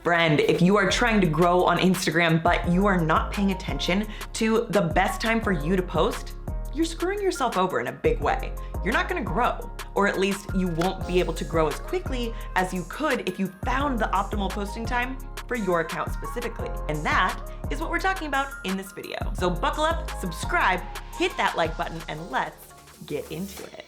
Friend, if you are trying to grow on Instagram, but you are not paying attention to the best time for you to post, you're screwing yourself over in a big way. You're not gonna grow, or at least you won't be able to grow as quickly as you could if you found the optimal posting time for your account specifically. And that is what we're talking about in this video. So buckle up, subscribe, hit that like button, and let's get into it.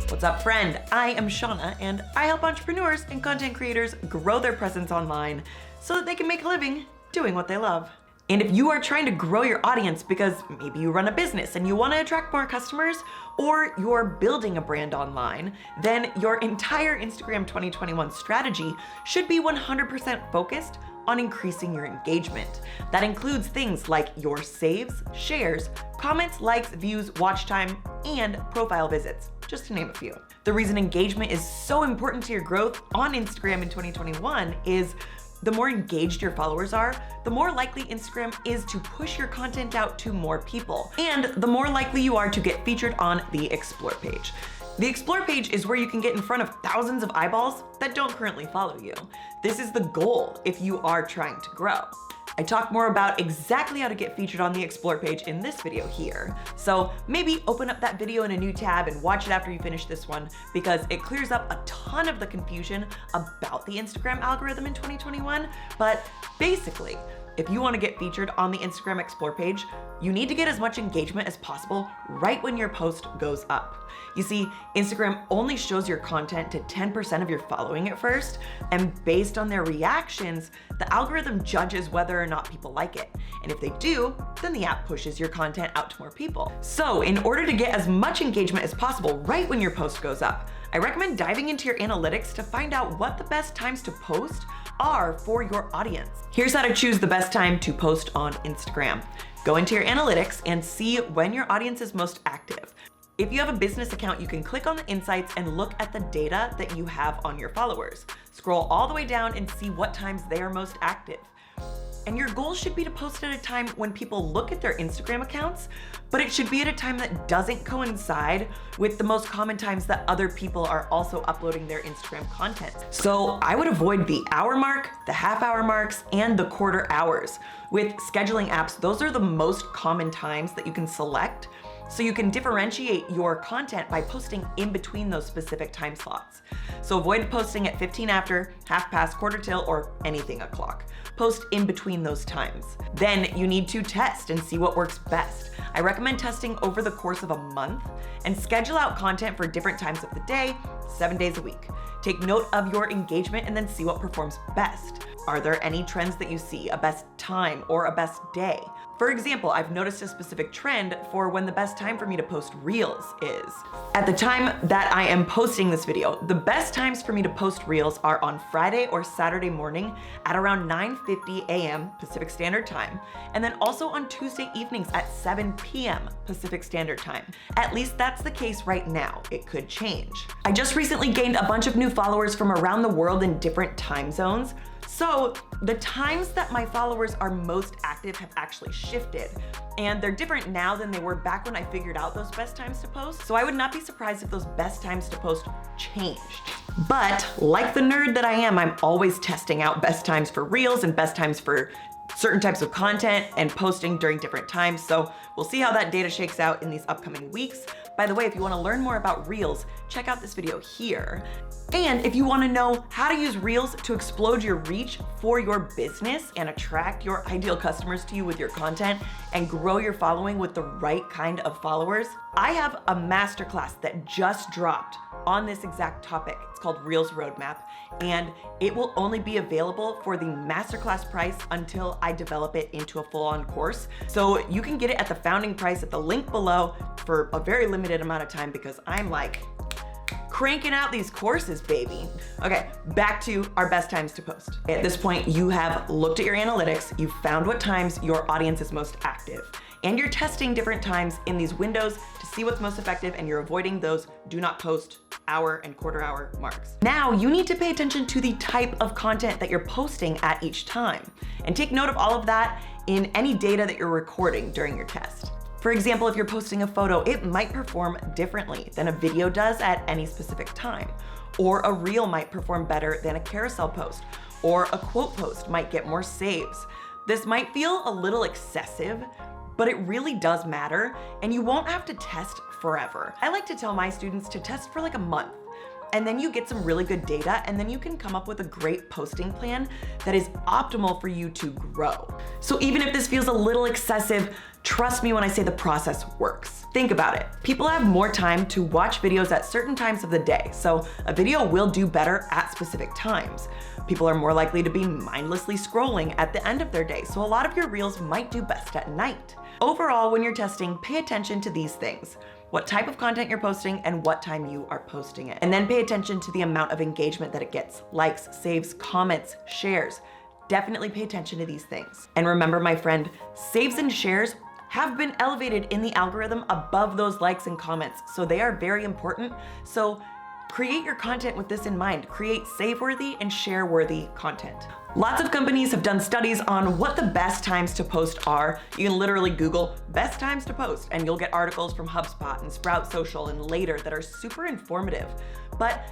What's up, friend? I am Shana, and I help entrepreneurs and content creators grow their presence online so that they can make a living doing what they love. And if you are trying to grow your audience because maybe you run a business and you want to attract more customers, or you're building a brand online, then your entire Instagram 2021 strategy should be 100% focused on increasing your engagement. That includes things like your saves, shares, comments, likes, views, watch time, and profile visits, just to name a few. The reason engagement is so important to your growth on Instagram in 2021 is the more engaged your followers are, the more likely Instagram is to push your content out to more people, and the more likely you are to get featured on the Explore page. The Explore page is where you can get in front of thousands of eyeballs that don't currently follow you. This is the goal if you are trying to grow. I talk more about exactly how to get featured on the Explore page in this video here. So maybe open up that video in a new tab and watch it after you finish this one, because it clears up a ton of the confusion about the Instagram algorithm in 2021. But basically, if you want to get featured on the Instagram Explore page, you need to get as much engagement as possible right when your post goes up. You see, Instagram only shows your content to 10% of your following at first, and based on their reactions, the algorithm judges whether or not people like it. And if they do, then the app pushes your content out to more people. So in order to get as much engagement as possible right when your post goes up, I recommend diving into your analytics to find out what the best times to post are for your audience. Here's how to choose the best time to post on Instagram. Go into your analytics and see when your audience is most active. If you have a business account, you can click on the insights and look at the data that you have on your followers. Scroll all the way down and see what times they are most active. And your goal should be to post at a time when people look at their Instagram accounts, but it should be at a time that doesn't coincide with the most common times that other people are also uploading their Instagram content. So I would avoid the hour mark, the half hour marks, and the quarter hours. With scheduling apps, those are the most common times that you can select, so you can differentiate your content by posting in between those specific time slots. So avoid posting at 15 after, half past, quarter till, or anything o'clock. Post in between those times. Then you need to test and see what works best. I recommend testing over the course of a month and schedule out content for different times of the day, 7 days a week. Take note of your engagement and then see what performs best. Are there any trends that you see, a best time or a best day? For example, I've noticed a specific trend for when the best time for me to post Reels is. At the time that I am posting this video, the best times for me to post Reels are on Friday or Saturday morning at around 9:50 a.m. Pacific Standard Time, and then also on Tuesday evenings at 7 p.m. Pacific Standard Time. At least that's the case right now. It could change. I just recently gained a bunch of new followers from around the world in different time zones. So the times that my followers are most active have actually shifted, and they're different now than they were back when I figured out those best times to post. So I would not be surprised if those best times to post changed. But like the nerd that I am, I'm always testing out best times for Reels and best times for certain types of content and posting during different times. So we'll see how that data shakes out in these upcoming weeks. By the way, if you want to learn more about Reels, check out this video here. And if you want to know how to use Reels to explode your reach for your business and attract your ideal customers to you with your content and grow your following with the right kind of followers, I have a masterclass that just dropped on this exact topic. It's called Reels Roadmap, and it will only be available for the masterclass price until I develop it into a full-on course. So you can get it at the founding price at the link below for a very limited amount of time, because I'm like cranking out these courses, baby. Okay, back to our best times to post. At this point, you have looked at your analytics, you've found what times your audience is most active, and you're testing different times in these windows to see what's most effective, and you're avoiding those do not post hour and quarter hour marks. Now you need to pay attention to the type of content that you're posting at each time, and take note of all of that in any data that you're recording during your test. For example, if you're posting a photo, it might perform differently than a video does at any specific time. or a reel might perform better than a carousel post, or a quote post might get more saves. This might feel a little excessive, but it really does matter, and you won't have to test forever. I like to tell my students to test for like a month, and then you get some really good data, and then you can come up with a great posting plan that is optimal for you to grow. So even if this feels a little excessive, trust me when I say the process works. Think about it. People have more time to watch videos at certain times of the day, so a video will do better at specific times. People are more likely to be mindlessly scrolling at the end of their day, so a lot of your reels might do best at night. Overall, when you're testing, pay attention to these things: what type of content you're posting and what time you are posting it. And then pay attention to the amount of engagement that it gets: likes, saves, comments, shares. Definitely pay attention to these things. And remember, my friend, saves and shares have been elevated in the algorithm above those likes and comments, so they are very important. So create your content with this in mind. Create save-worthy and share-worthy content. Lots of companies have done studies on what the best times to post are. You can literally Google best times to post and you'll get articles from HubSpot and Sprout Social and Later that are super informative. But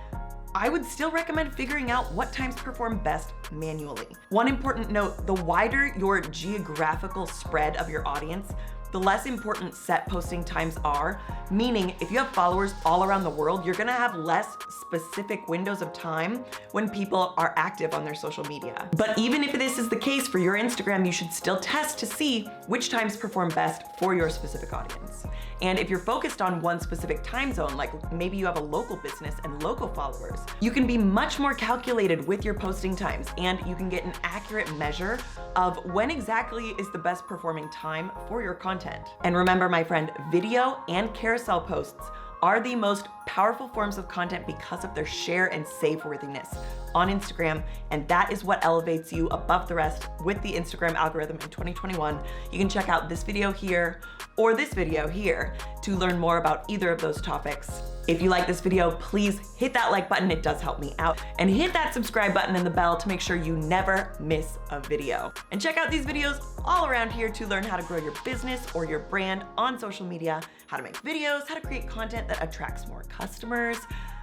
I would still recommend figuring out what times perform best manually. One important note: the wider your geographical spread of your audience, the less important set posting times are, meaning if you have followers all around the world, you're gonna have less specific windows of time when people are active on their social media. But even if this is the case for your Instagram, you should still test to see which times perform best for your specific audience. And if you're focused on one specific time zone, like maybe you have a local business and local followers, you can be much more calculated with your posting times, and you can get an accurate measure of when exactly is the best performing time for your content. And remember, my friend, video and carousel posts are the most powerful forms of content because of their share and save worthiness on Instagram, and that is what elevates you above the rest with the Instagram algorithm in 2021. You can check out this video here or this video here to learn more about either of those topics. If you like this video, please hit that like button, it does help me out, and hit that subscribe button and the bell to make sure you never miss a video. And check out these videos all around here to learn how to grow your business or your brand on social media, how to make videos, how to create content that attracts more customers.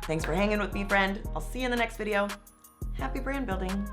Thanks for hanging with me, friend. I'll see you in the next video. Happy brand building.